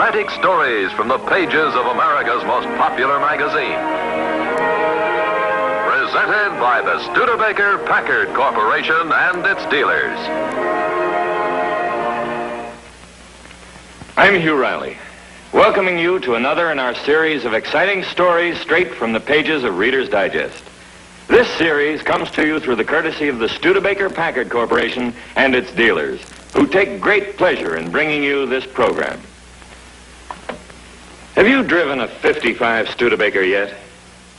authentic stories from the pages of America's most popular magazine. Presented by the Studebaker Packard Corporation and its dealers. I'm Hugh Riley, welcoming you to another in our series of exciting stories straight from the pages of Reader's Digest. This series comes to you through the courtesy of the Studebaker Packard Corporation and its dealers, who take great pleasure in bringing you this program. Have you driven a 55 Studebaker yet?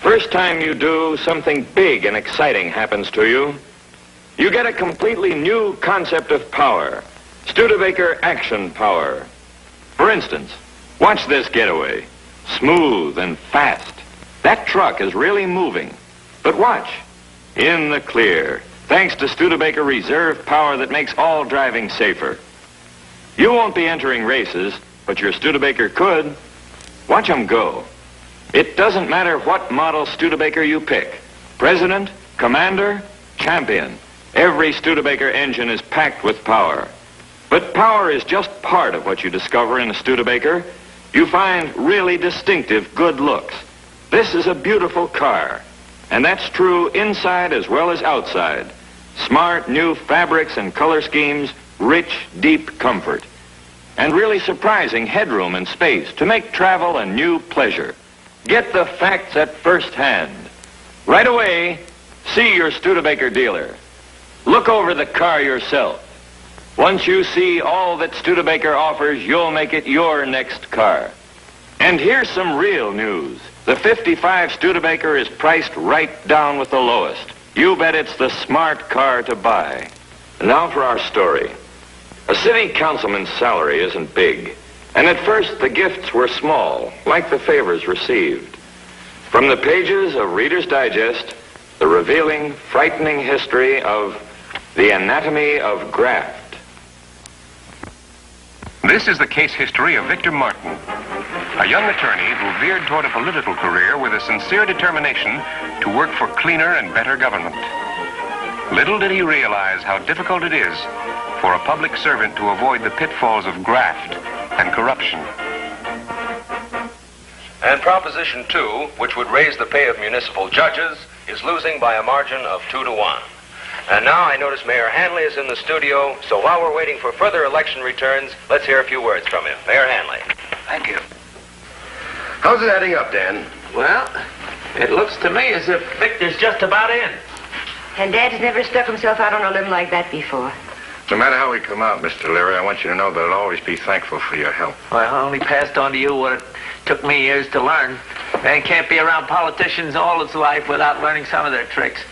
First time you do, something big and exciting happens to you. You get a completely new concept of power, Studebaker Action Power. For instance, watch this getaway. Smooth and fast. That truck is really moving. But watch. In the clear, thanks to Studebaker Reserve Power that makes all driving safer. You won't be entering races, but your Studebaker could. Watch them go. It doesn't matter what model Studebaker you pick. President, Commander, Champion. Every Studebaker engine is packed with power. But power is just part of what you discover in a Studebaker. You find really distinctive good looks. This is a beautiful car. And that's true inside as well as outside. Smart new fabrics and color schemes, rich, deep comfort. And really surprising headroom and space to make travel a new pleasure. Get the facts at first hand. Right away, see your Studebaker dealer. Look over the car yourself. Once you see all that Studebaker offers, you'll make it your next car. And here's some real news. The 55 Studebaker is priced right down with the lowest. You bet it's the smart car to buy. Now for our story. A city councilman's salary isn't big. And at first, the gifts were small, like the favors received. From the pages of Reader's Digest, the revealing, frightening history of the anatomy of graft. This is the case history of Victor Martin, a young attorney who veered toward a political career with a sincere determination to work for cleaner and better government. Little did he realize how difficult it is for a public servant to avoid the pitfalls of graft and corruption. And Proposition 2, which would raise the pay of municipal judges, is losing by a margin of 2-1. And now I notice Mayor Hanley is in the studio, so while we're waiting for further election returns, let's hear a few words from him. Mayor Hanley. Thank you. How's it adding up, Dan? Well, it looks to me as if Victor's just about in. And Dad's never stuck himself out on a limb like that before. No matter how we come out, Mr. Leary, I want you to know that I'll always be thankful for your help. Well, I only passed on to you what it took me years to learn. Man can't be around politicians all his life without learning some of their tricks.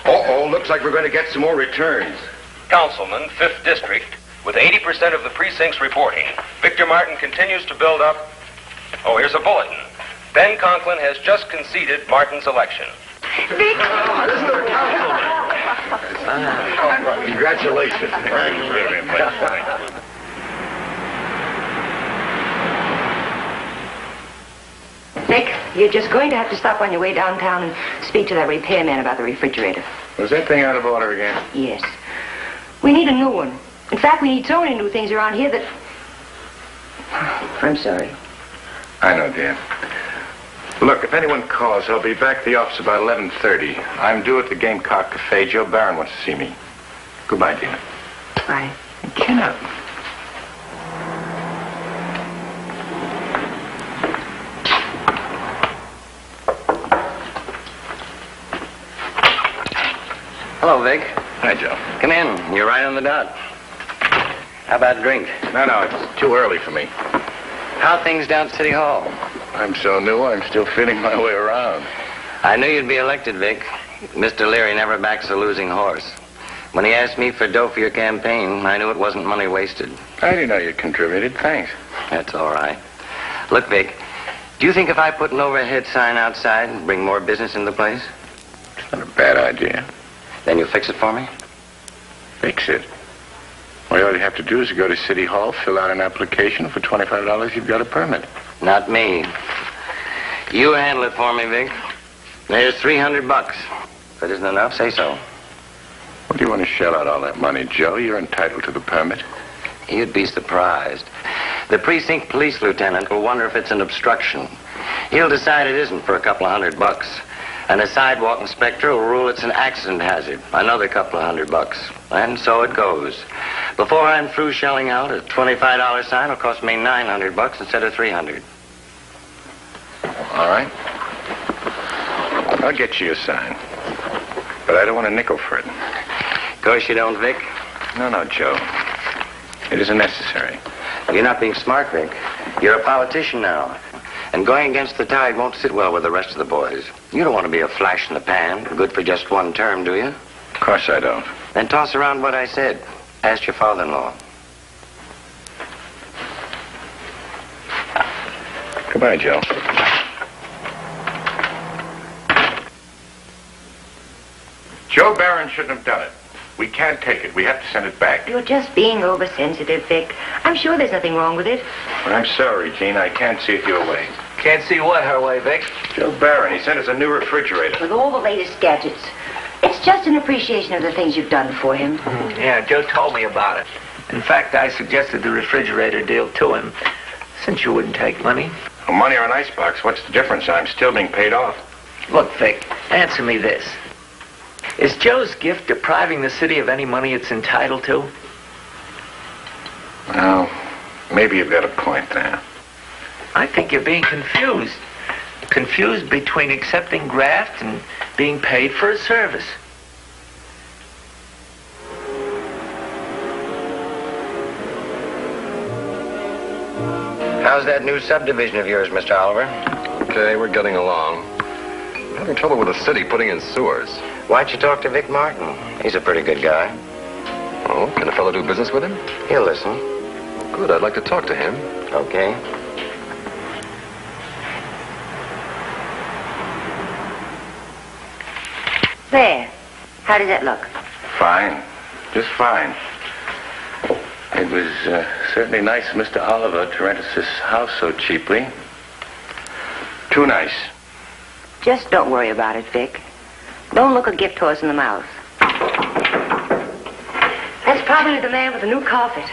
Uh-oh, looks like we're going to get some more returns. Councilman, 5th District, with 80% of the precincts reporting, Victor Martin continues to build up. Oh, here's a bulletin. Ben Conklin has just conceded Martin's election. Vic! Mr. Councilman! Congratulations. Thank you very much. Thank you. Vic, you're just going to have to stop on your way downtown and speak to that repairman about the refrigerator. Was that thing out of order again? Yes. We need a new one. In fact, we need so many new things around here that... I'm sorry. I know, Dan. Look, if anyone calls, I'll be back at the office about 11:30. I'm due at the Gamecock Cafe. Joe Barron wants to see me. Goodbye, Dina. Bye. Chin up. Hello, Vic. Hi, Joe. Come in. You're right on the dot. How about a drink? No, it's too early for me. How are things down at City Hall? I'm so new, I'm still feeling my way around. I knew you'd be elected, Vic. Mr. Leary never backs a losing horse. When he asked me for dough for your campaign, I knew it wasn't money wasted. I didn't know you contributed. Thanks. That's all right. Look, Vic, do you think if I put an overhead sign outside and bring more business into the place? It's not a bad idea. Then you'll fix it for me? Fix it. Well, all you have to do is go to City Hall, fill out an application. For $25, you've got a permit. Not me. You handle it for me, Vic. There's $300. If it isn't enough, say so. What do you want to shell out all that money, Joe? You're entitled to the permit. You'd be surprised. The precinct police lieutenant will wonder if it's an obstruction. He'll decide it isn't for a couple of $100. And the sidewalk inspector will rule it's an accident hazard. Another couple of $100. And so it goes. Before I'm through shelling out, a $25 sign will cost me $900 instead of $300. All right. I'll get you a sign. But I don't want a nickel for it. Of course you don't, Vic. No, Joe. It isn't necessary. You're not being smart, Vic. You're a politician now. And going against the tide won't sit well with the rest of the boys. You don't want to be a flash in the pan, good for just one term, do you? Of course I don't. Then toss around what I said. Ask your father-in-law. Goodbye, Joe. Joe Barron shouldn't have done it. We can't take it. We have to send it back. You're just being oversensitive, Vic. I'm sure there's nothing wrong with it. I'm sorry, Gene. I can't see it your way. Can't see what her way, Vic? Joe Barron, he sent us a new refrigerator. With all the latest gadgets. It's just an appreciation of the things you've done for him. Yeah, Joe told me about it. In fact, I suggested the refrigerator deal to him, since you wouldn't take money. Well, money or an icebox, what's the difference? I'm still being paid off. Look, Vic, answer me this. Is Joe's gift depriving the city of any money it's entitled to? Well, maybe you've got a point there. I think you're being confused. Confused between accepting graft and being paid for a service. How's that new subdivision of yours, Mr. Oliver? Okay, we're getting along. I'm having trouble with the city putting in sewers. Why'd you talk to Vic Martin? He's a pretty good guy. Oh, can a fellow do business with him? He'll listen. Good, I'd like to talk to him. Okay. There. How does that look? Fine. Just fine. It was certainly nice of Mr. Oliver to rent us this house so cheaply. Too nice. Just don't worry about it, Vic. Don't look a gift horse in the mouth. That's probably the man with the new carpet.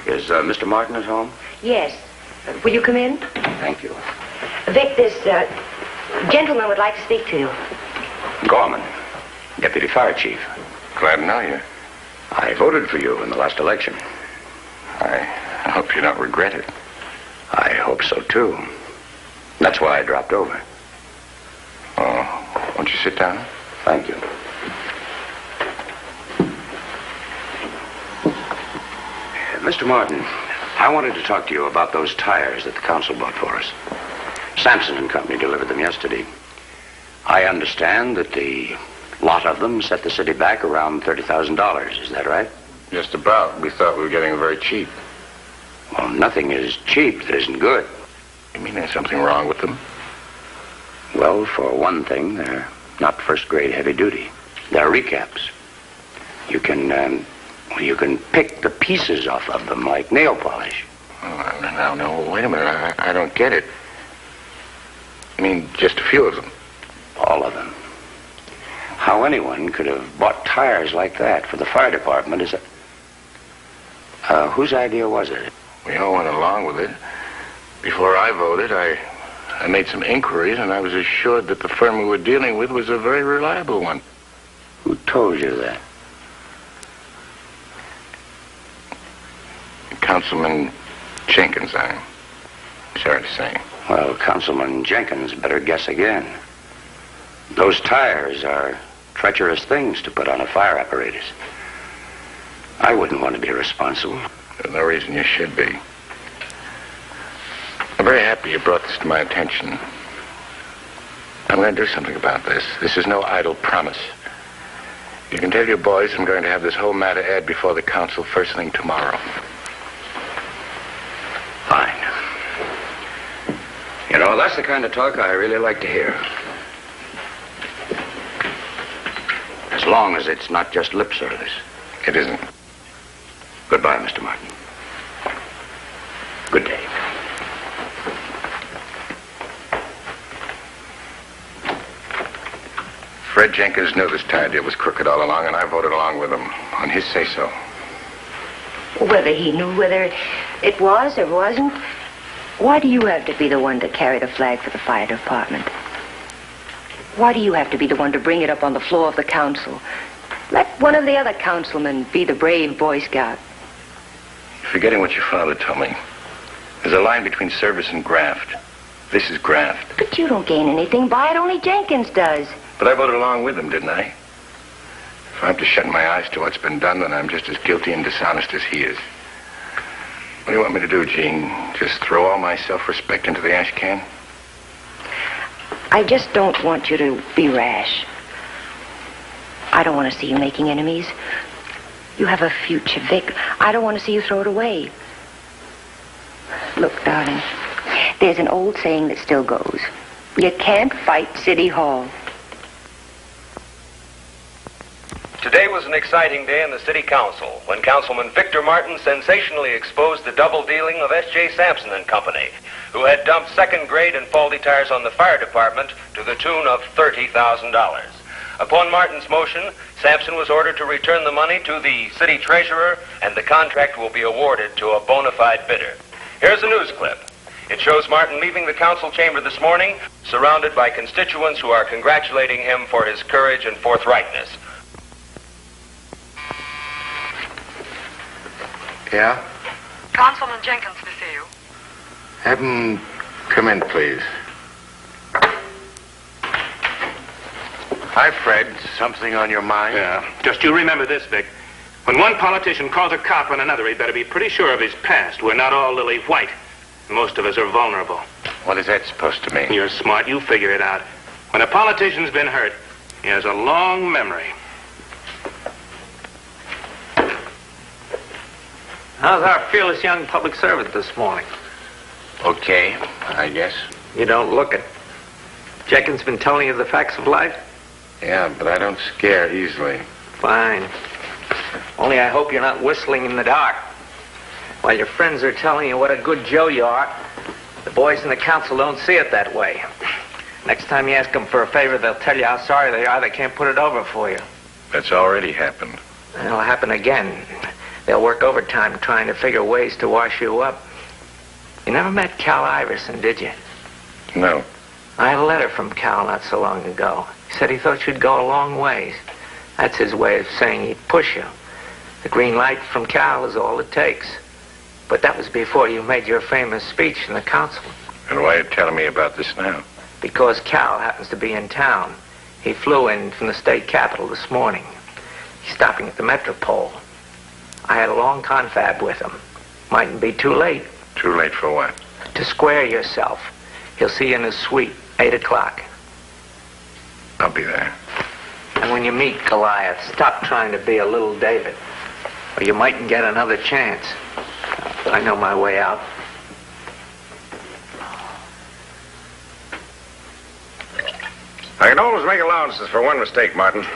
Is Mr. Martin at home? Yes. Will you come in? Thank you. Vic, this gentleman would like to speak to you. Gorman, Deputy Fire Chief. Glad to know you. I voted for you in the last election. I hope you don't regret it. I hope so, too. That's why I dropped over. Oh, won't you sit down? Thank you. Mr. Martin, I wanted to talk to you about those tires that the council bought for us. Sampson and Company delivered them yesterday. I understand that the lot of them set the city back around $30,000. Is that right? Just about. We thought we were getting them very cheap. Well, nothing is cheap that isn't good. You mean there's something wrong with them? Well, for one thing, they're not first-grade heavy-duty. They're recaps. You can pick the pieces off of them like nail polish. Oh, no, wait a minute. I don't get it. I mean, just a few of them. All of them. How anyone could have bought tires like that for the fire department is whose idea was it? We all went along with it. Before I voted, I made some inquiries, and I was assured that the firm we were dealing with was a very reliable one. Who told you that? Councilman Jenkins, I'm sorry to say. Well, Councilman Jenkins better guess again. Those tires are treacherous things to put on a fire apparatus. I wouldn't want to be responsible. There's no reason you should be. I'm very happy you brought this to my attention. I'm going to do something about this. This is no idle promise. You can tell your boys I'm going to have this whole matter aired before the council first thing tomorrow. Fine. You know, that's the kind of talk I really like to hear. As long as it's not just lip service. It isn't. Goodbye, Mr. Martin. Good day. Fred Jenkins knew this tire deal was crooked all along, and I voted along with him on his say-so. Whether he knew whether it was or wasn't, why do you have to be the one to carry the flag for the fire department? Why do you have to be the one to bring it up on the floor of the council? Let one of the other councilmen be the brave Boy Scout. You're forgetting what your father told me. There's a line between service and graft. This is graft. But you don't gain anything by it, only Jenkins does. But I voted along with him, didn't I? If I have to shut my eyes to what's been done, then I'm just as guilty and dishonest as he is. What do you want me to do, Jean? Just throw all my self-respect into the ash can? I just don't want you to be rash. I don't want to see you making enemies. You have a future, Vic. I don't want to see you throw it away. Look, darling, there's an old saying that still goes. You can't fight City Hall. Today was an exciting day in the City Council when Councilman Victor Martin sensationally exposed the double dealing of S.J. Sampson and Company, who had dumped second-grade and faulty tires on the fire department to the tune of $30,000. Upon Martin's motion, Sampson was ordered to return the money to the city treasurer, and the contract will be awarded to a bona fide bidder. Here's a news clip. It shows Martin leaving the council chamber this morning, surrounded by constituents who are congratulating him for his courage and forthrightness. Yeah? Councilman Jenkins to see you. Have him come in, please. Hi, Fred. Something on your mind? Yeah. Just you remember this, Vic. When one politician calls a cop on another, he better be pretty sure of his past. We're not all lily white. Most of us are vulnerable. What is that supposed to mean? You're smart. You figure it out. When a politician's been hurt, he has a long memory. How's our fearless young public servant this morning? Okay, I guess. You don't look it. Jenkins been telling you the facts of life? Yeah, but I don't scare easily. Fine. Only I hope you're not whistling in the dark. While your friends are telling you what a good Joe you are, the boys in the council don't see it that way. Next time you ask them for a favor, they'll tell you how sorry they are they can't put it over for you. That's already happened. It'll happen again. They'll work overtime trying to figure ways to wash you up. You never met Cal Iverson, did you? No. I had a letter from Cal not so long ago. He said he thought you'd go a long ways. That's his way of saying he'd push you. The green light from Cal is all it takes. But that was before you made your famous speech in the council. And why are you telling me about this now? Because Cal happens to be in town. He flew in from the state capitol this morning. He's stopping at the Metropole. I had a long confab with him. Mightn't be too late. Too late for what? To square yourself. He'll see you in his suite, 8 o'clock. I'll be there. And when you meet Goliath, stop trying to be a little David, or you mightn't get another chance. I know my way out. I can always make allowances for one mistake, Martin.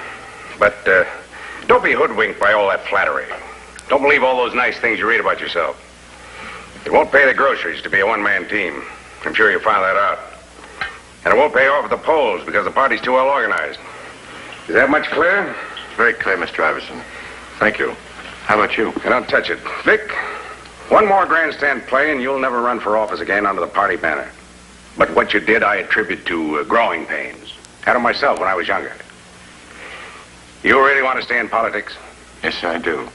But don't be hoodwinked by all that flattery. Don't believe all those nice things you read about yourself. It won't pay the groceries to be a one-man team. I'm sure you'll find that out. And it won't pay off at the polls because the party's too well organized. Is that much clear? Very clear, Mr. Iverson. Thank you. How about you? And don't touch it. Vic, one more grandstand play and you'll never run for office again under the party banner. But what you did I attribute to growing pains. Had them myself when I was younger. You really want to stay in politics? Yes, I do.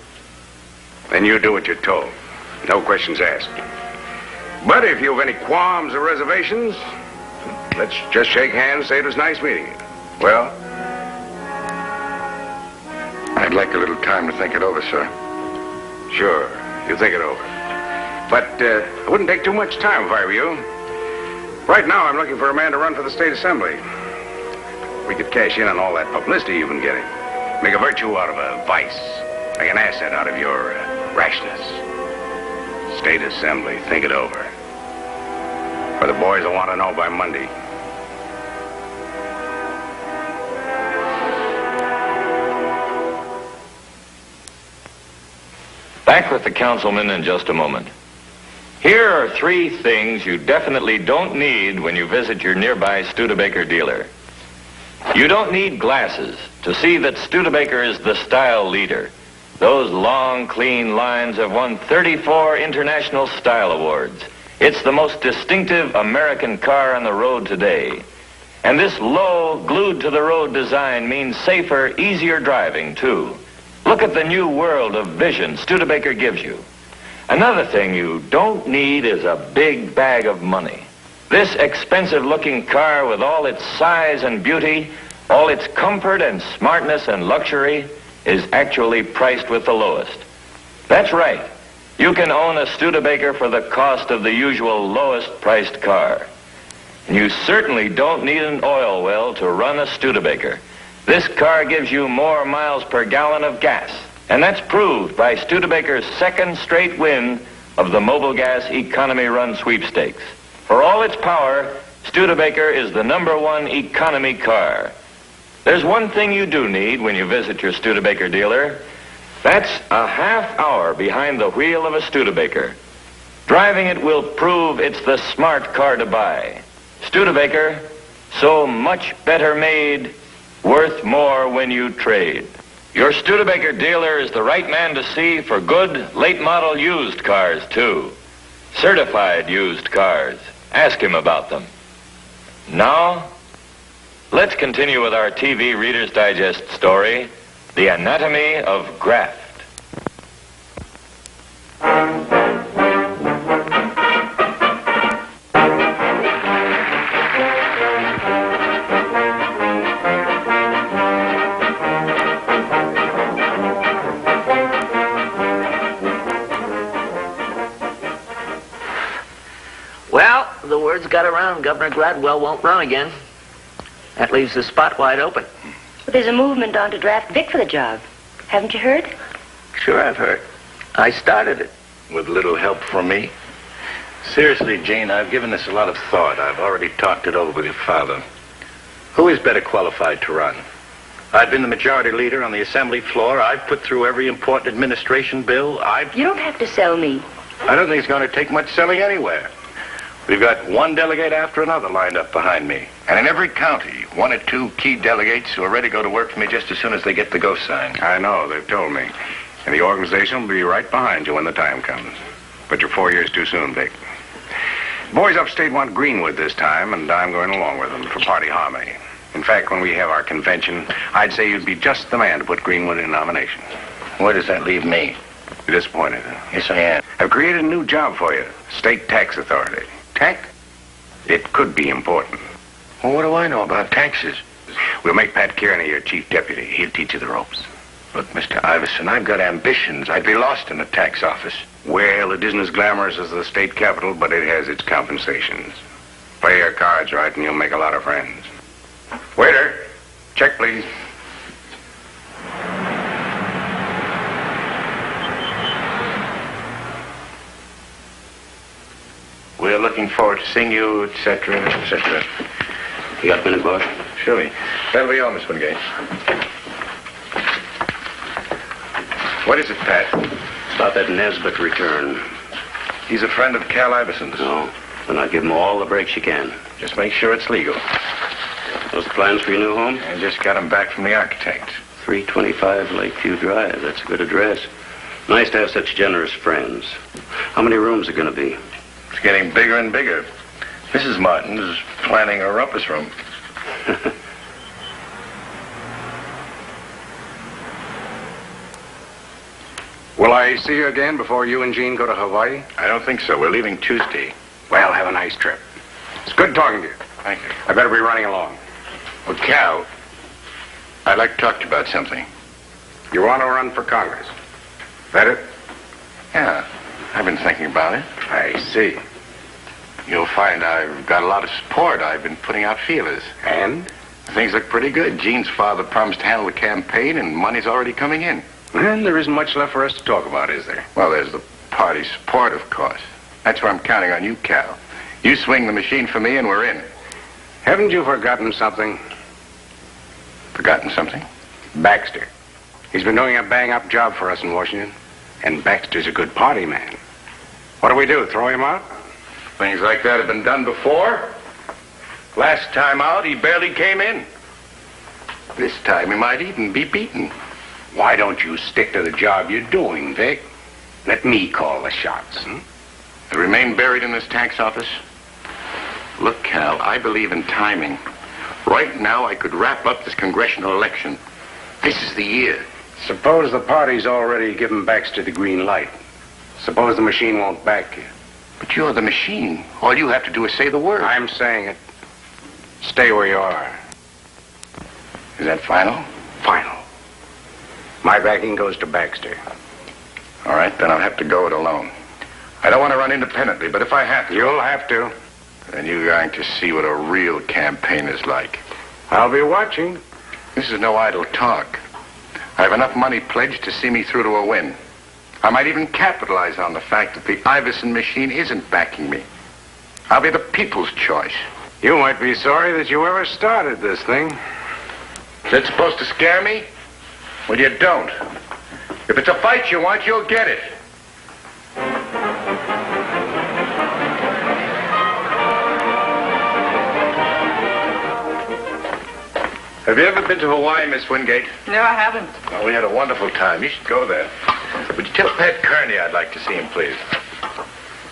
Then you do what you're told. No questions asked. But if you have any qualms or reservations, let's just shake hands, say it was nice meeting you. Well? I'd like a little time to think it over, sir. Sure, you think it over. But it wouldn't take too much time if I were you. Right now, I'm looking for a man to run for the state assembly. We could cash in on all that publicity you've been getting. Make a virtue out of a vice. Make an asset out of your rashness. State assembly, think it over. For the boys will want to know by Monday. Back with the councilman in just a moment. Here are 3 things you definitely don't need when you visit your nearby Studebaker dealer. You don't need glasses to see that Studebaker is the style leader. Those long, clean lines have won 34 International Style Awards. It's the most distinctive American car on the road today. And this low, glued-to-the-road design means safer, easier driving, too. Look at the new world of vision Studebaker gives you. Another thing you don't need is a big bag of money. This expensive-looking car with all its size and beauty, all its comfort and smartness and luxury, is actually priced with the lowest. That's right. You can own a Studebaker for the cost of the usual lowest-priced car. And you certainly don't need an oil well to run a Studebaker. This car gives you more miles per gallon of gas. And that's proved by Studebaker's second straight win of the Mobile Gas Economy Run Sweepstakes. For all its power, Studebaker is the #1 economy car. There's one thing you do need when you visit your Studebaker dealer. That's a half hour behind the wheel of a Studebaker. Driving it will prove it's the smart car to buy. Studebaker, so much better made, worth more when you trade. Your Studebaker dealer is the right man to see for good late-model used cars, too. Certified used cars. Ask him about them. Now, let's continue with our TV Reader's Digest story, The Anatomy of Graft. Well, the word's got around. Governor Gladwell won't run again. That leaves the spot wide open. Well, there's a movement on to draft Vic for the job. Haven't you heard? Sure, I've heard. I started it. With little help from me. Seriously, Jane, I've given this a lot of thought. I've already talked it over with your father. Who is better qualified to run? I've been the majority leader on the assembly floor. I've put through every important administration bill. You don't have to sell me. I don't think it's going to take much selling anywhere. We've got one delegate after another lined up behind me. And in every county, 1 or 2 key delegates who are ready to go to work for me just as soon as they get the go sign. I know, they've told me. And the organization will be right behind you when the time comes. But you're 4 years too soon, Vic. Boys upstate want Greenwood this time, and I'm going along with them for party harmony. In fact, when we have our convention, I'd say you'd be just the man to put Greenwood in nomination. Where does that leave me? You're disappointed, huh? Yes, I am. I've created a new job for you, State Tax Authority. Tax? It could be important. Well, what do I know about taxes? We'll make Pat Kearney your chief deputy. He'll teach you the ropes. Look, Mr. Iverson, I've got ambitions. I'd be lost in the tax office. Well, it isn't as glamorous as the state capitol, but it has its compensations. Play your cards right and you'll make a lot of friends. Waiter, check, please. We're looking forward to seeing you, etc., etc. You got a minute, boss? Surely. That'll be all, Miss Wingate. What is it, Pat? It's about that Nesbitt return. He's a friend of Cal Iverson's. No, then I'll give him all the breaks you can. Just make sure it's legal. Those the plans for your new home? I just got him back from the architect. 325 Lakeview Drive. That's a good address. Nice to have such generous friends. How many rooms are going to be? It's getting bigger and bigger. Mrs. Martin is planning a rumpus room. Will I see you again before you and Jean go to Hawaii? I don't think so. We're leaving Tuesday. Well, have a nice trip. It's good talking to you. Thank you. I better be running along. Well, Cal, I'd like to talk to you about something. You want to run for Congress? That it? Yeah, I've been thinking about it. I see. You'll find I've got a lot of support. I've been putting out feelers. And? Things look pretty good. Jean's father promised to handle the campaign, and money's already coming in. And there isn't much left for us to talk about, is there? Well, there's the party support, of course. That's where I'm counting on you, Cal. You swing the machine for me, and we're in. Haven't you forgotten something? Forgotten something? Baxter. He's been doing a bang-up job for us in Washington. And Baxter's a good party man. What do? Throw him out? Things like that have been done before. Last time out, he barely came in. This time, he might even be beaten. Why don't you stick to the job you're doing, Vic? Let me call the shots, hmm? I remain buried in this tax office? Look, Cal, I believe in timing. Right now, I could wrap up this congressional election. This is the year. Suppose the party's already given Baxter the green light. Suppose the machine won't back you. But you're the machine. All you have to do is say the word. I'm saying it. Stay where you are. Is that final? Final. My backing goes to Baxter. All right, then I'll have to go it alone. I don't want to run independently, but if I have to... You'll have to. Then you're going to see what a real campaign is like. I'll be watching. This is no idle talk. I have enough money pledged to see me through to a win. I might even capitalize on the fact that the Iverson machine isn't backing me. I'll be the people's choice. You might be sorry that you ever started this thing. Is that supposed to scare me? Well, you don't. If it's a fight you want, you'll get it. Have you ever been to Hawaii, Miss Wingate? No, I haven't. Oh, we had a wonderful time. You should go there. Would you tell Pat Kearney I'd like to see him, please?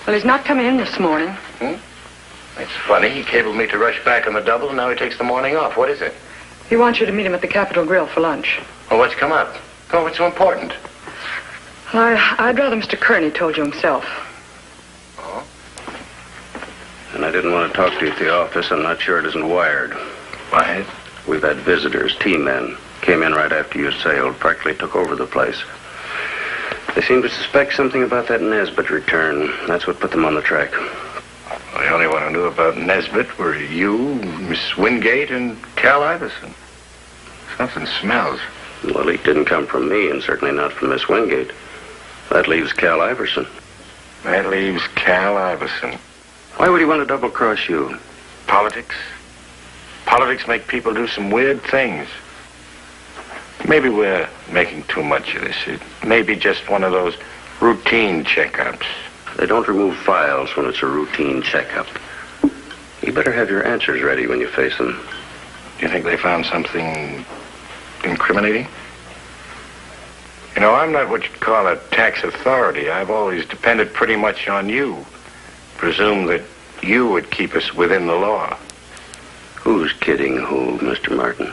Well, he's not coming in this morning. That's funny. He cabled me to rush back on the double, and now he takes the morning off. What is it? He wants you to meet him at the Capitol Grill for lunch. Well, what's come up? Oh, what's so important? Well, I'd rather Mr. Kearney told you himself. Oh? And I didn't want to talk to you at the office. I'm not sure it isn't wired. What? We've had visitors, T-men. Came in right after you sailed, practically took over the place. They seem to suspect something about that Nesbitt return. That's what put them on the track. Well, the only one who knew about Nesbitt were you, Miss Wingate, and Cal Iverson. Something smells. Well, it didn't come from me, and certainly not from Miss Wingate. That leaves Cal Iverson. That leaves Cal Iverson. Why would he want to double-cross you? Politics. Politics make people do some weird things. Maybe we're making too much of this. It may be just one of those routine checkups. They don't remove files when it's a routine checkup. You better have your answers ready when you face them. Do you think they found something incriminating? You know, I'm not what you'd call a tax authority. I've always depended pretty much on you. Presume that you would keep us within the law. Who's kidding who, Mr. Martin?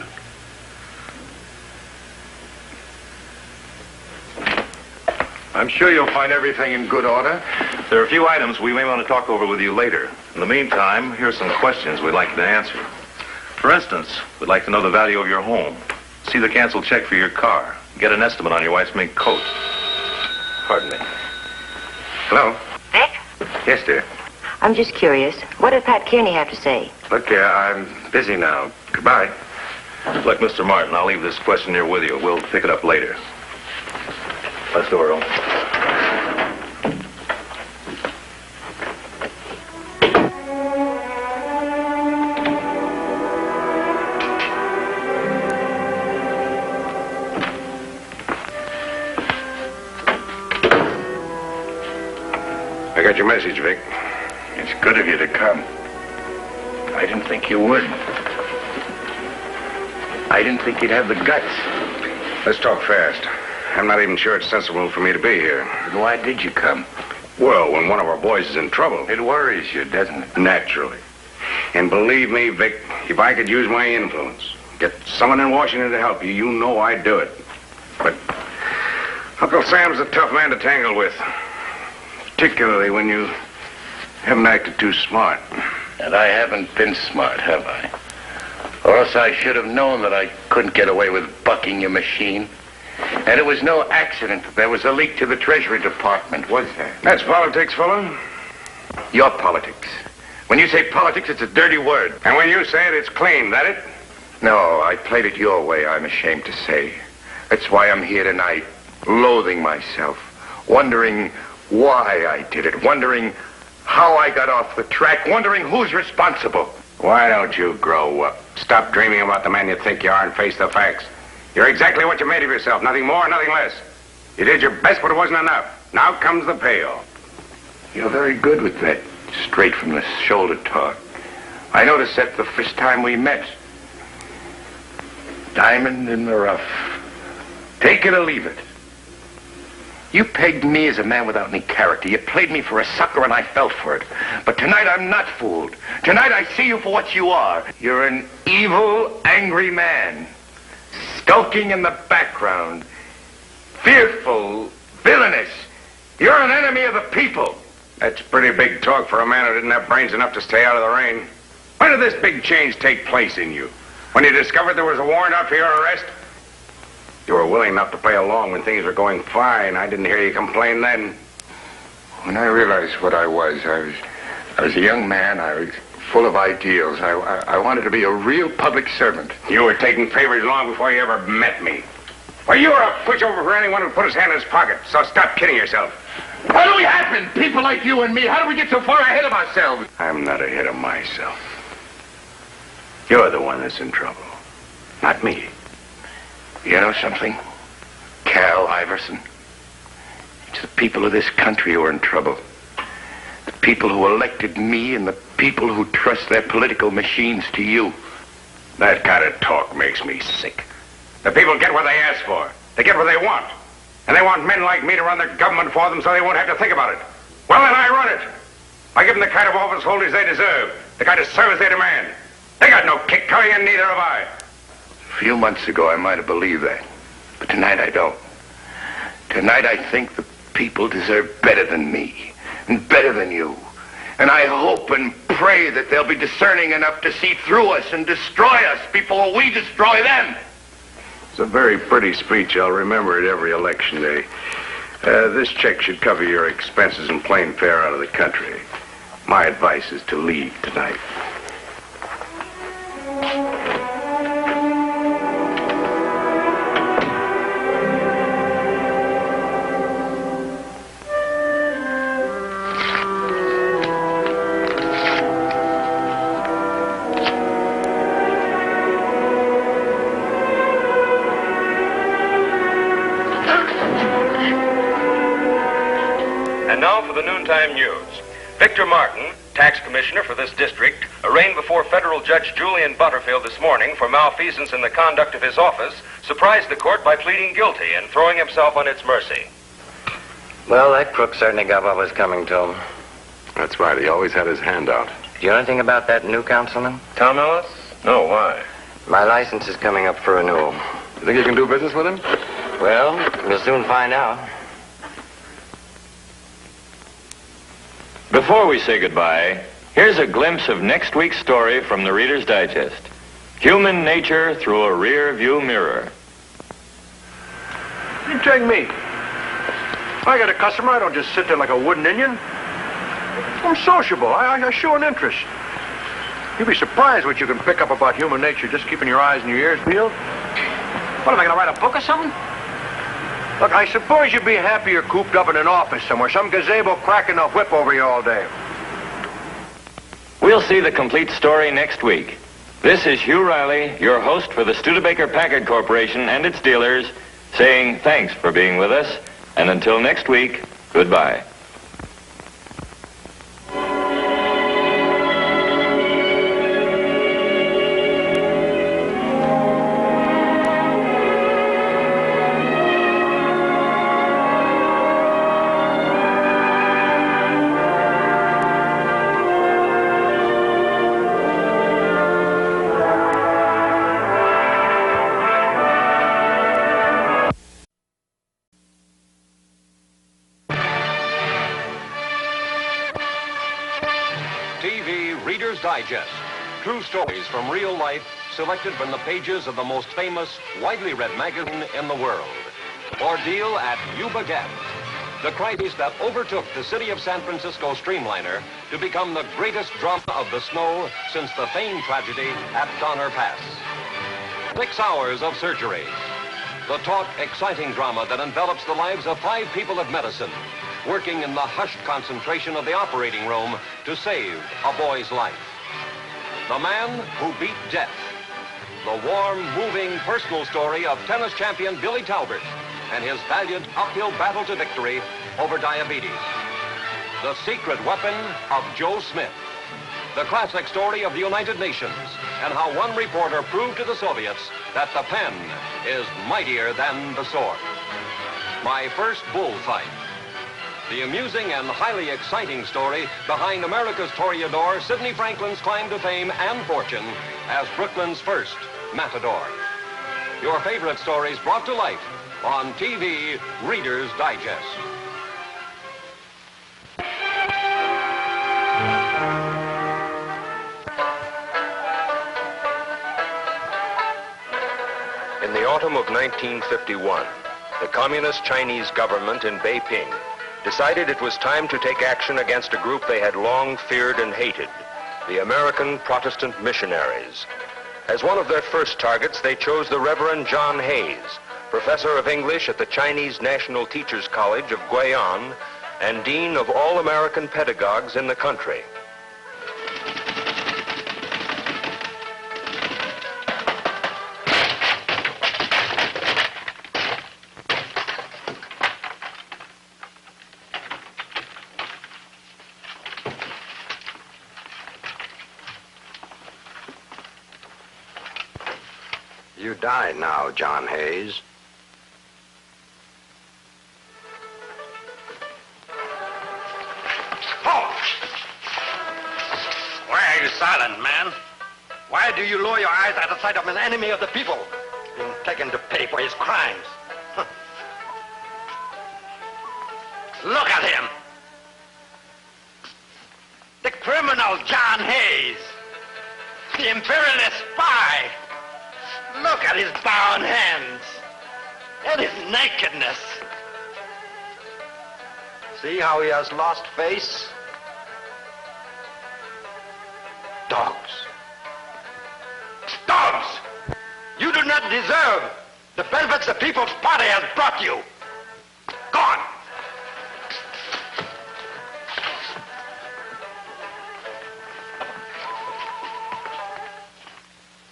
I'm sure you'll find everything in good order. There are a few items we may want to talk over with you later. In the meantime, here's some questions we'd like you to answer. For instance, we'd like to know the value of your home, see the canceled check for your car, get an estimate on your wife's mink coat. Pardon me. Hello? Vic? Yes, dear. I'm just curious. What did Pat Kearney have to say? Look, I'm busy now. Goodbye. Look, Mr. Martin, I'll leave this questionnaire with you. We'll pick it up later. Let's go, Earl. I got your message, Vic. It's good of you to come. I didn't think you would. I didn't think you'd have the guts. Let's talk fast. I'm not even sure it's sensible for me to be here. Then why did you come? Well, when one of our boys is in trouble. It worries you, doesn't it? Naturally. And believe me, Vic, if I could use my influence, get someone in Washington to help you, you know I'd do it. But Uncle Sam's a tough man to tangle with. Particularly when you haven't acted too smart. And I haven't been smart, have I? Or else I should have known that I couldn't get away with bucking your machine. And it was no accident that there was a leak to the Treasury Department, was there? That's politics, fella. Your politics. When you say politics, it's a dirty word. And when you say it, it's clean, that it? No, I played it your way, I'm ashamed to say. That's why I'm here tonight, loathing myself, wondering why I did it, wondering how I got off the track, wondering who's responsible. Why don't you grow up? Stop dreaming about the man you think you are and face the facts. You're exactly what you made of yourself, nothing more, nothing less. You did your best, but it wasn't enough. Now comes the payoff. You're very good with that straight from the shoulder talk. I noticed that the first time we met. Diamond in the rough. Take it or leave it. You pegged me as a man without any character. You played me for a sucker and I fell for it. But tonight I'm not fooled. Tonight I see you for what you are. You're an evil, angry man. Skulking in the background. Fearful, villainous. You're an enemy of the people. That's pretty big talk for a man who didn't have brains enough to stay out of the rain. When did this big change take place in you? When you discovered there was a warrant out for your arrest? You were willing enough to play along when things were going fine. I didn't hear you complain then. When I realized what I was a young man. I was full of ideals. I wanted to be a real public servant. You were taking favors long before you ever met me. Well, you were a pushover for anyone who put his hand in his pocket, so stop kidding yourself. How do we happen? People like you and me. How do we get so far ahead of ourselves? I'm not ahead of myself. You're the one that's in trouble, not me. You know something? Cal Iverson. It's the people of this country who are in trouble. The people who elected me and the people who trust their political machines to you. That kind of talk makes me sick. The people get what they ask for. They get what they want. And they want men like me to run their government for them so they won't have to think about it. Well, then I run it. I give them the kind of office holders they deserve, the kind of service they demand. They got no kick coming in, neither have I. A few months ago, I might have believed that. But tonight, I don't. Tonight, I think the people deserve better than me and better than you. And I hope and pray that they'll be discerning enough to see through us and destroy us before we destroy them. It's a very pretty speech. I'll remember it every election day. This check should cover your expenses and plane fare out of the country. My advice is to leave tonight. Noontime News. Victor Martin, tax commissioner for this district, arraigned before federal judge Julian Butterfield this morning for malfeasance in the conduct of his office, surprised the court by pleading guilty and throwing himself on its mercy. Well, that crook certainly got what was coming to him. That's right. He always had his hand out. Do you know anything about that new councilman? Tom Ellis? No, why? My license is coming up for renewal. You think you can do business with him? Well, we'll soon find out. Before we say goodbye, here's a glimpse of next week's story from the Reader's Digest. Human nature through a rear view mirror. You take me. If I got a customer, I don't just sit there like a wooden Indian. I'm sociable. I show an interest. You'd be surprised what you can pick up about human nature just keeping your eyes and your ears peeled. What, am I going to write a book or something? Look, I suppose you'd be happier cooped up in an office somewhere, some gazebo cracking a whip over you all day. We'll see the complete story next week. This is Hugh Riley, your host for the Studebaker Packard Corporation and its dealers, saying thanks for being with us, and until next week, goodbye. Digest. True stories from real life, selected from the pages of the most famous, widely read magazine in the world. Ordeal at Yuba Gap. The crisis that overtook the city of San Francisco streamliner to become the greatest drama of the snow since the famed tragedy at Donner Pass. 6 hours of surgery. The taut, exciting drama that envelops the lives of 5 people of medicine, working in the hushed concentration of the operating room to save a boy's life. The man who beat death. The warm, moving, personal story of tennis champion Billy Talbert and his valiant uphill battle to victory over diabetes. The secret weapon of Joe Smith. the classic story of the United Nations and how one reporter proved to the Soviets that the pen is mightier than the sword. My First Bullfight. The amusing and highly exciting story behind America's Toreador, Sidney Franklin's climb to fame and fortune as Brooklyn's first matador. Your favorite stories brought to life on TV Reader's Digest. In the autumn of 1951, the Communist Chinese government in Beiping decided it was time to take action against a group they had long feared and hated, the American Protestant missionaries. As one of their first targets, they chose the Reverend John Hayes, professor of English at the Chinese National Teachers College of Guian and dean of all American pedagogues in the country. You die now, John Hayes. Halt! Why are you silent, man? Why do you lower your eyes at the sight of an enemy of the people being taken to pay for his crimes? Look at him! The criminal John Hayes! The imperialist spy! Look at his bound hands and his nakedness. See how he has lost face? Dogs. Dogs! You do not deserve the benefits the People's Party has brought you. Gone!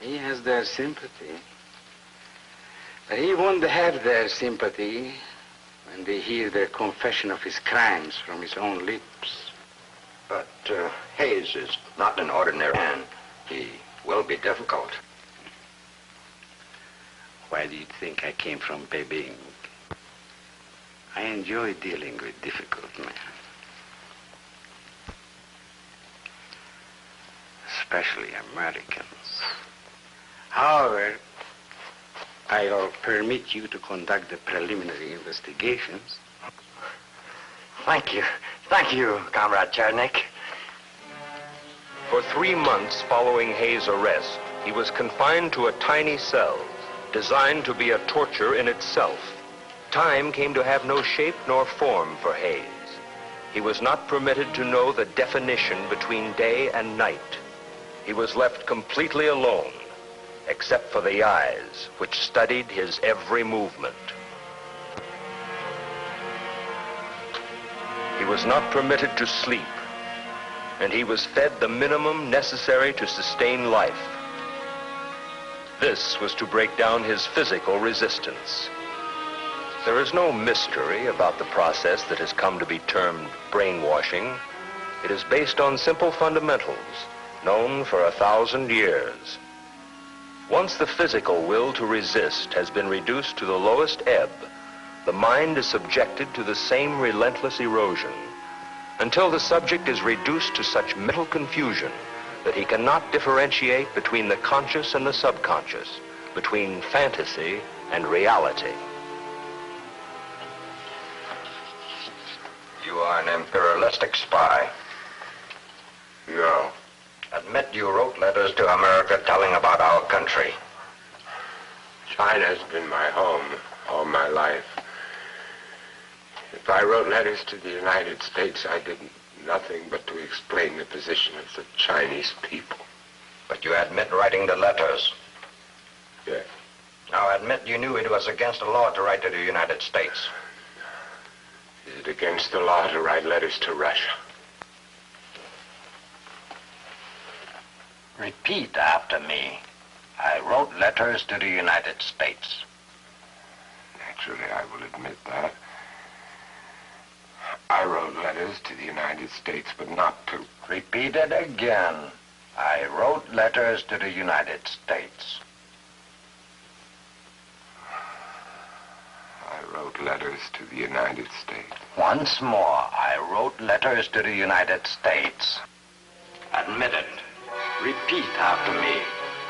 He has their sympathy. But he won't have their sympathy when they hear their confession of his crimes from his own lips. But Hayes is not an ordinary man. He will be difficult. Why do you think I came from Beijing? I enjoy dealing with difficult men. Especially Americans. However, I'll permit you to conduct the preliminary investigations. Thank you. Thank you, Comrade Chernik. For 3 months following Hayes' arrest, he was confined to a tiny cell, designed to be a torture in itself. Time came to have no shape nor form for Hayes. He was not permitted to know the definition between day and night. He was left completely alone, except for the eyes, which studied his every movement. He was not permitted to sleep, and he was fed the minimum necessary to sustain life. This was to break down his physical resistance. There is no mystery about the process that has come to be termed brainwashing. It is based on simple fundamentals, known for 1,000 years. Once the physical will to resist has been reduced to the lowest ebb, the mind is subjected to the same relentless erosion, until the subject is reduced to such mental confusion that he cannot differentiate between the conscious and the subconscious, between fantasy and reality. You are an imperialistic spy. No. Admit you wrote letters to America telling about our country. China's been my home all my life. If I wrote letters to the United States, I did nothing but to explain the position of the Chinese people. But you admit writing the letters. Yes. Now admit you knew it was against the law to write to the United States. Is it against the law to write letters to Russia? Repeat after me. I wrote letters to the United States. Naturally, I will admit that. I wrote letters to the United States, but not to... Repeat it again. I wrote letters to the United States. I wrote letters to the United States. Once more, I wrote letters to the United States. Admit it. Repeat after me.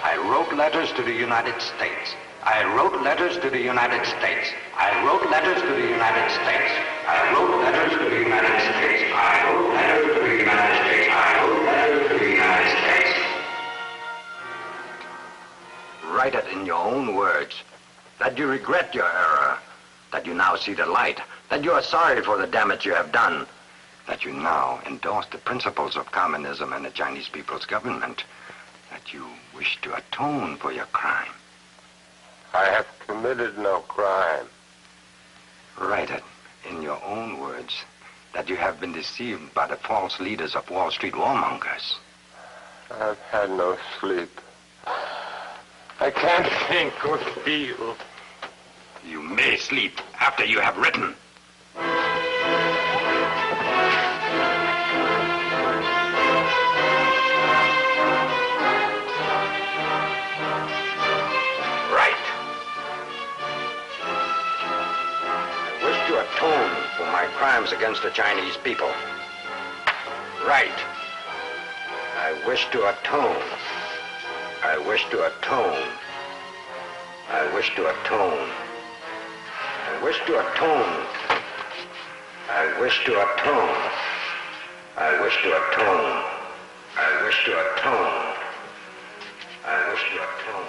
I wrote letters to the United States. I wrote letters to the United States. I wrote letters to the United States. I wrote letters to the United States. I wrote letters to the United States. I wrote letters to the United States. Write it in your own words. That you regret your error. That you now see the light. That you are sorry for the damage you have done. That you now endorse the principles of communism and the Chinese People's Government. That you wish to atone for your crime. I have committed no crime. Write it in your own words that you have been deceived by the false leaders of Wall Street warmongers. I've had no sleep. I can't think or feel. You may sleep after you have written. Atone for my crimes against the Chinese people. Right. I wish to atone. I wish to atone. I wish to atone. I wish to atone. I wish to atone. I wish to atone. I wish to atone. I wish to atone.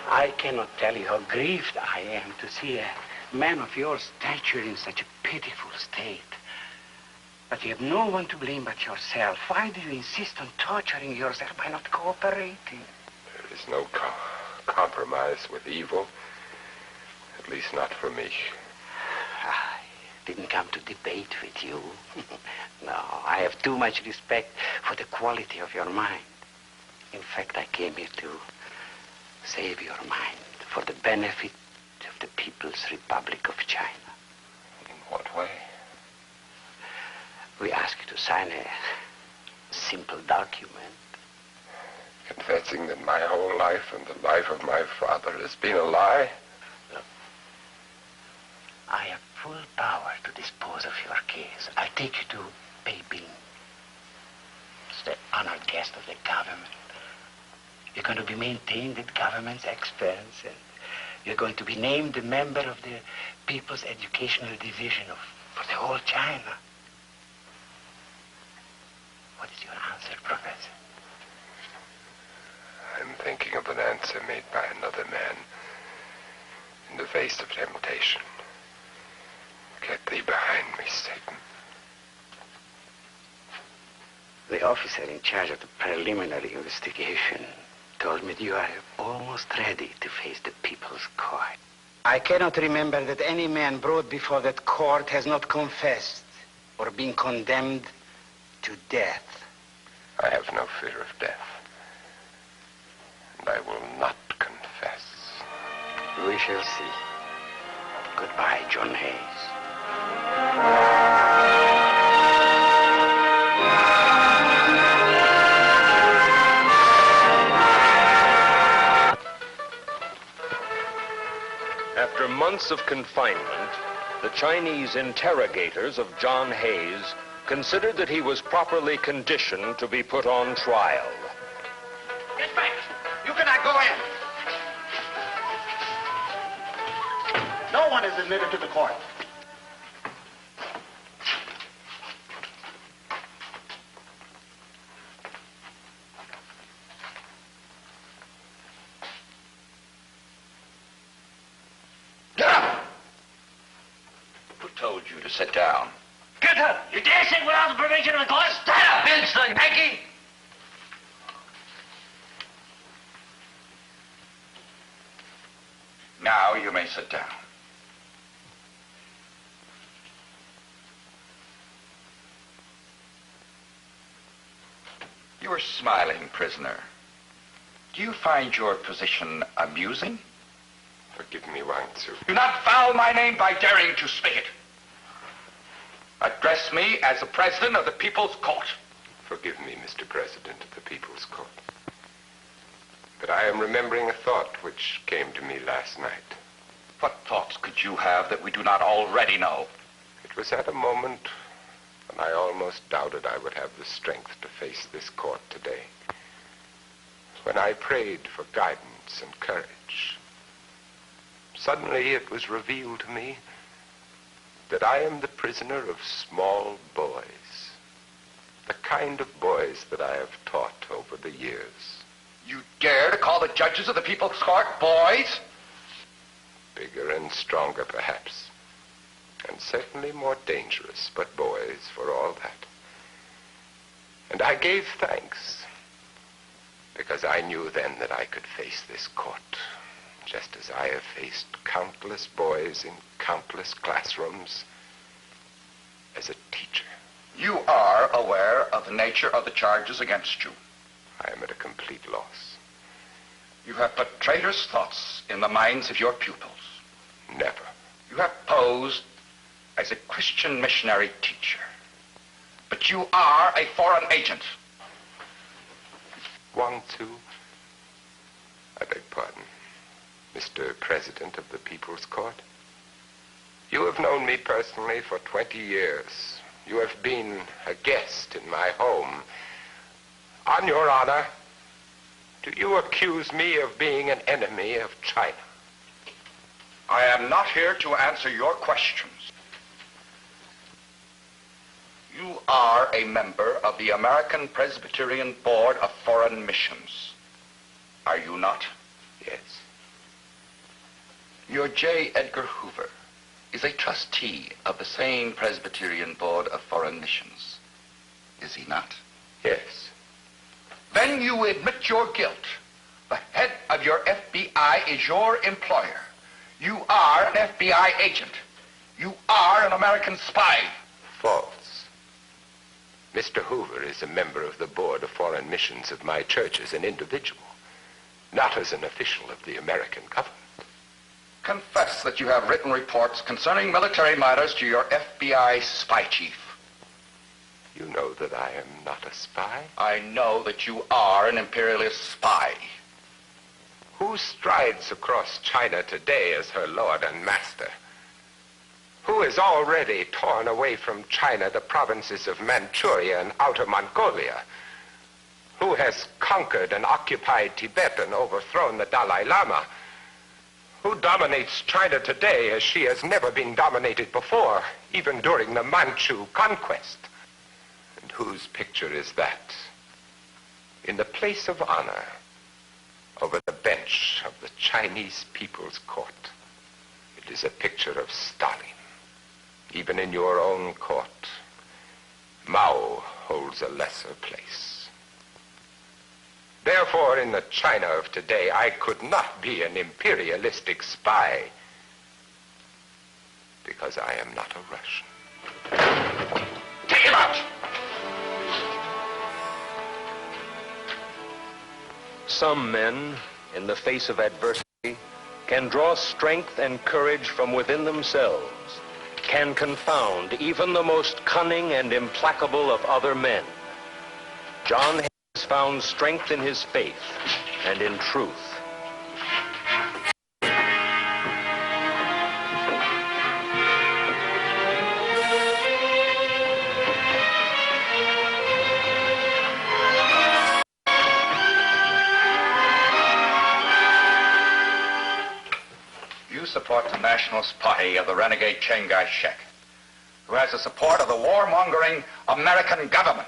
I cannot tell you how grieved I am to see a man of your stature in such a pitiful state. But you have no one to blame but yourself. Why do you insist on torturing yourself by not cooperating? There is no compromise with evil. At least not for me. I didn't come to debate with you. No, I have too much respect for the quality of your mind. In fact, I came here to save your mind for the benefit of the People's Republic of China. In what way? We ask you to sign a simple document. Confessing that my whole life and the life of my father has been a lie? Look, I have full power to dispose of your case. I'll take you to Beijing. It's the honored guest of the government. You're going to be maintained at government's expense, and you're going to be named a member of the People's Educational Division for the whole China. What is your answer, Professor? I'm thinking of an answer made by another man in the face of temptation. Get thee behind me, Satan. The officer in charge of the preliminary investigation told me that you are almost ready to face the People's Court. I cannot remember that any man brought before that court has not confessed or been condemned to death. I have no fear of death. And I will not confess. We shall see. Goodbye, John Hayes. After months of confinement, the Chinese interrogators of John Hayes considered that he was properly conditioned to be put on trial. Get back! You cannot go in! No one is admitted to the court. Who told you to sit down? Get up! You dare sit without the permission of the court? Stand up, Vincent, Yankee! Now you may sit down. You are smiling, prisoner. Do you find your position amusing? Forgive me, Wang Tzu. Do not foul my name by daring to speak it. Address me as the President of the People's Court. Forgive me, Mr. President of the People's Court. But I am remembering a thought which came to me last night. What thoughts could you have that we do not already know? It was at a moment when I almost doubted I would have the strength to face this court today. When I prayed for guidance and courage. Suddenly it was revealed to me that I am the prisoner of small boys. The kind of boys that I have taught over the years. You dare to call the judges of the People's Court boys? Bigger and stronger, perhaps. And certainly more dangerous, but boys for all that. And I gave thanks, because I knew then that I could face this court, just as I have faced countless boys in countless classrooms as a teacher. You are aware of the nature of the charges against you. I am at a complete loss. You have put traitorous thoughts in the minds of your pupils. Never. You have posed as a Christian missionary teacher. But you are a foreign agent. Wang Tzu, I beg pardon, Mr. President of the People's Court. You have known me personally for 20 years. You have been a guest in my home. On your honor, do you accuse me of being an enemy of China? I am not here to answer your questions. You are a member of the American Presbyterian Board of Foreign Missions. Are you not? Yes. Your J. Edgar Hoover is a trustee of the same Presbyterian Board of Foreign Missions. Is he not? Yes. Then you admit your guilt. The head of your FBI is your employer. You are an FBI agent. You are an American spy. False. Mr. Hoover is a member of the Board of Foreign Missions of my church as an individual, not as an official of the American government. Confess that you have written reports concerning military matters to your FBI spy chief. You know that I am not a spy? I know that you are an imperialist spy. Who strides across China today as her lord and master? Who has already torn away from China the provinces of Manchuria and Outer Mongolia? Who has conquered and occupied Tibet and overthrown the Dalai Lama? Who dominates China today as she has never been dominated before, even during the Manchu conquest? And whose picture is that? In the place of honor, over the bench of the Chinese People's Court, it is a picture of Stalin. Even in your own court, Mao holds a lesser place. Therefore, in the China of today, I could not be an imperialistic spy, because I am not a Russian. Take him out! Some men, in the face of adversity, can draw strength and courage from within themselves, can confound even the most cunning and implacable of other men. John Hayes found strength in his faith and in truth. Support the Nationalist Party of the renegade Chiang Kai-shek, who has the support of the warmongering American government.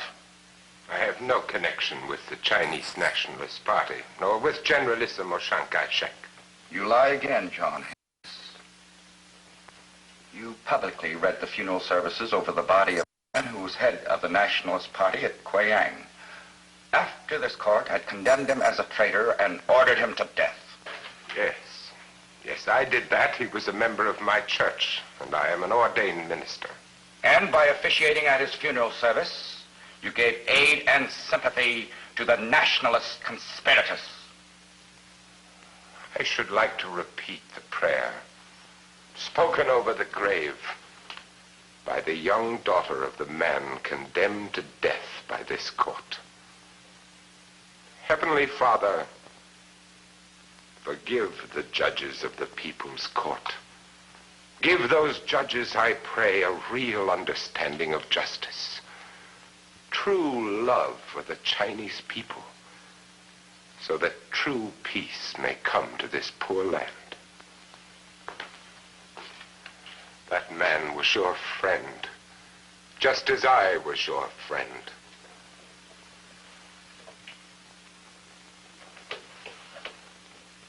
I have no connection with the Chinese Nationalist Party, nor with Generalissimo Chiang Kai-shek. You lie again, John Hayes. You publicly read the funeral services over the body of a man who was head of the Nationalist Party at Kuiyang, after this court had condemned him as a traitor and ordered him to death. Yes. Yes, I did that. He was a member of my church, and I am an ordained minister. And by officiating at his funeral service, you gave aid and sympathy to the nationalist conspirators. I should like to repeat the prayer spoken over the grave by the young daughter of the man condemned to death by this court. Heavenly Father, forgive the judges of the people's court. Give those judges, I pray, a real understanding of justice, true love for the Chinese people, so that true peace may come to this poor land. That man was your friend, just as I was your friend.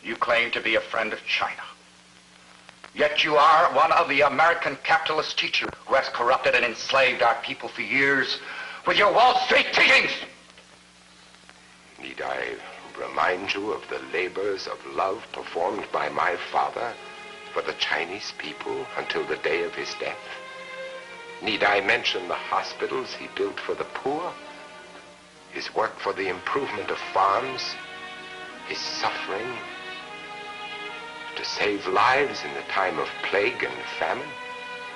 You claim to be a friend of China. Yet you are one of the American capitalist teachers who has corrupted and enslaved our people for years with your Wall Street teachings. Need I remind you of the labors of love performed by my father for the Chinese people until the day of his death? Need I mention the hospitals he built for the poor, his work for the improvement of farms, his suffering to save lives in the time of plague and famine,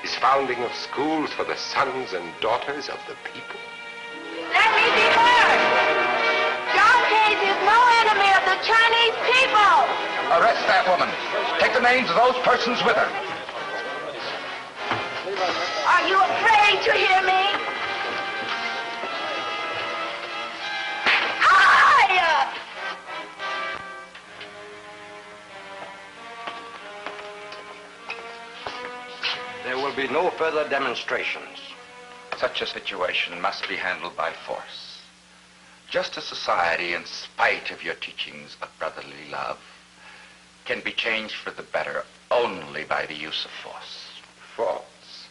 his founding of schools for the sons and daughters of the people? Let me be heard! John Hayes is no enemy of the Chinese people! Arrest that woman. Take the names of those persons with her. Are you afraid to hear me? There will be no further demonstrations. Such a situation must be handled by force. Just as society, in spite of your teachings of brotherly love, can be changed for the better only by the use of force. False.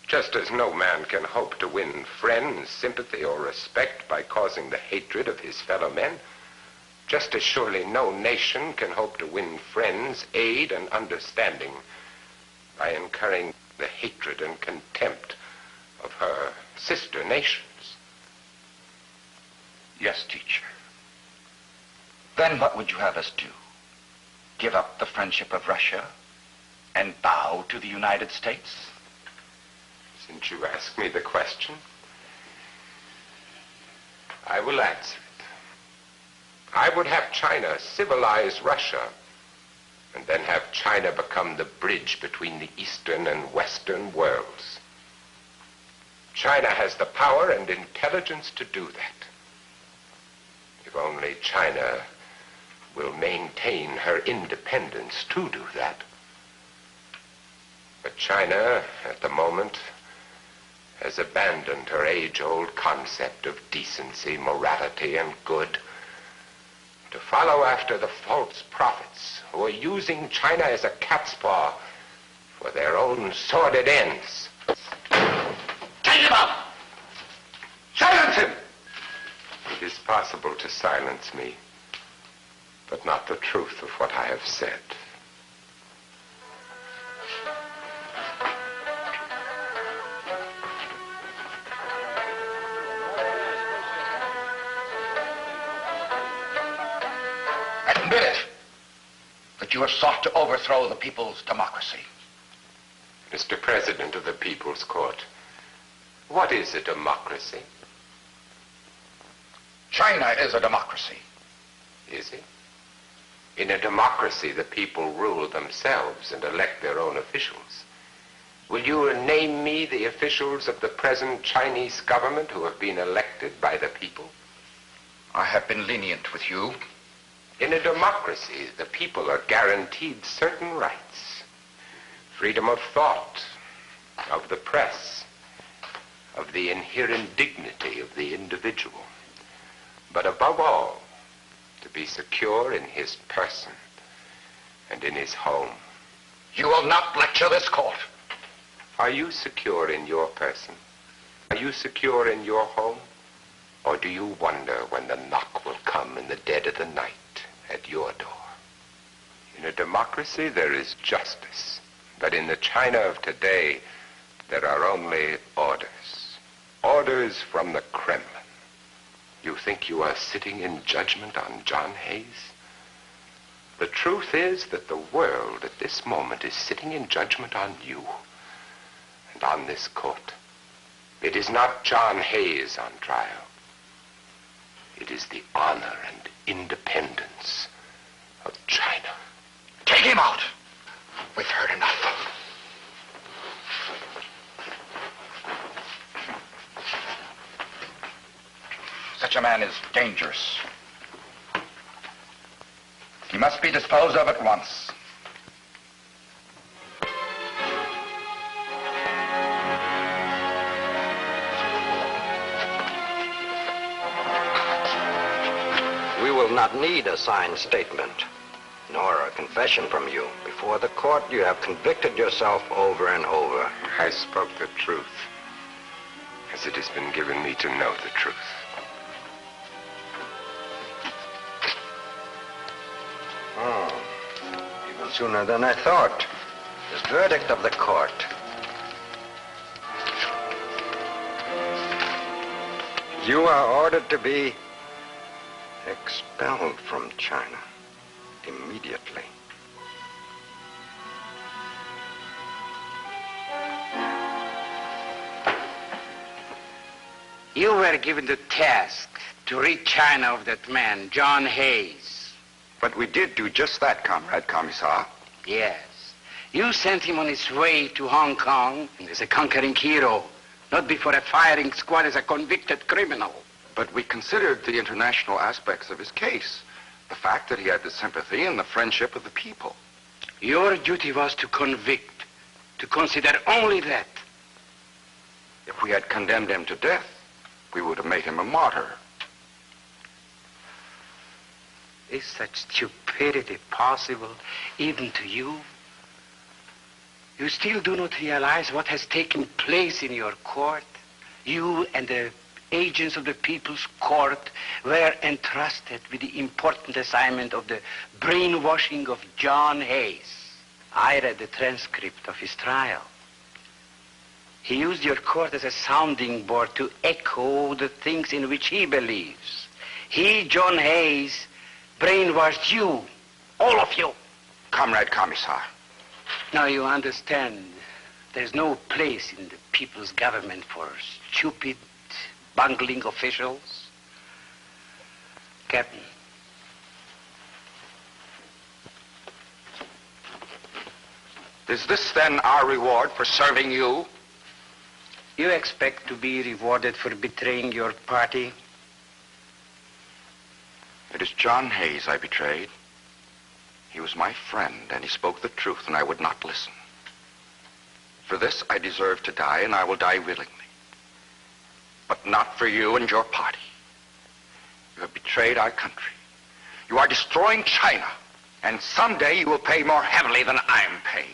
Just as no man can hope to win friends, sympathy, or respect by causing the hatred of his fellow men, just as surely no nation can hope to win friends, aid, and understanding by incurring the hatred and contempt of her sister nations. Yes, teacher. Then what would you have us do? Give up the friendship of Russia and bow to the United States? Since you ask me the question, I will answer it. I would have China civilize Russia, and then have China become the bridge between the Eastern and Western worlds. China has the power and intelligence to do that. If only China will maintain her independence to do that. But China, at the moment, has abandoned her age-old concept of decency, morality, and good to follow after the false prophets who are using China as a cat's paw for their own sordid ends. Take him out! Silence him! It is possible to silence me, but not the truth of what I have said. Admit it, that you have sought to overthrow the people's democracy. Mr. President of the People's Court, what is a democracy? China is a democracy. Is it? In a democracy, the people rule themselves and elect their own officials. Will you name me the officials of the present Chinese government who have been elected by the people? I have been lenient with you. In a democracy, the people are guaranteed certain rights. Freedom of thought, of the press, of the inherent dignity of the individual. But above all, to be secure in his person and in his home. You will not lecture this court. Are you secure in your person? Are you secure in your home? Or do you wonder when the knock will come in the dead of the night at your door? In a democracy, there is justice. But in the China of today, there are only orders. Orders from the Kremlin. You think you are sitting in judgment on John Hayes? The truth is that the world at this moment is sitting in judgment on you and on this court. It is not John Hayes on trial. It is the honor and independence of China. Take him out. We've heard enough. Such a man is dangerous. He must be disposed of at once. We will not need a signed statement, nor a confession from you. Before the court, you have convicted yourself over and over. I spoke the truth, as it has been given me to know the truth. Even sooner than I thought. The verdict of the court. You are ordered to be expelled from China immediately. You were given the task to rid China of that man, John Hayes. But we did do just that, Comrade Commissar. Yes. You sent him on his way to Hong Kong as a conquering hero, not before a firing squad as a convicted criminal. But we considered the international aspects of his case. The fact that he had the sympathy and the friendship of the people. Your duty was to convict, to consider only that. If we had condemned him to death, we would have made him a martyr. Is such stupidity possible even to you? You still do not realize what has taken place in your court. You and the agents of the People's Court were entrusted with the important assignment of the brainwashing of John Hayes. I read the transcript of his trial. He used your court as a sounding board to echo the things in which he believes. He, John Hayes, brainwashed you, all of you. Comrade Commissar. Now you understand, there's no place in the people's government for stupid, bungling officials. Captain. Is this then our reward for serving you? You expect to be rewarded for betraying your party? It is John Hayes I betrayed. He was my friend, and he spoke the truth, and I would not listen. For this, I deserve to die, and I will die willingly. But not for you and your party. You have betrayed our country. You are destroying China, and someday you will pay more heavily than I am paying.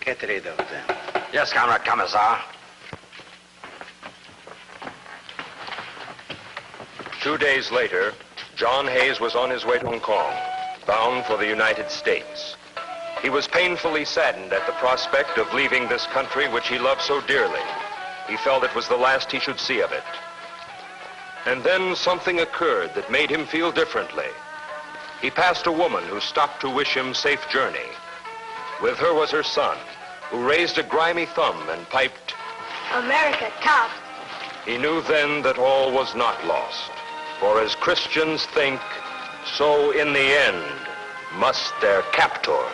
Get rid of them. Yes, Comrade Commissar. 2 days later, John Hayes was on his way to Hong Kong, bound for the United States. He was painfully saddened at the prospect of leaving this country which he loved so dearly. He felt it was the last he should see of it. And then something occurred that made him feel differently. He passed a woman who stopped to wish him safe journey. With her was her son, who raised a grimy thumb and piped, America tops. He knew then that all was not lost. For as Christians think, so in the end must their captors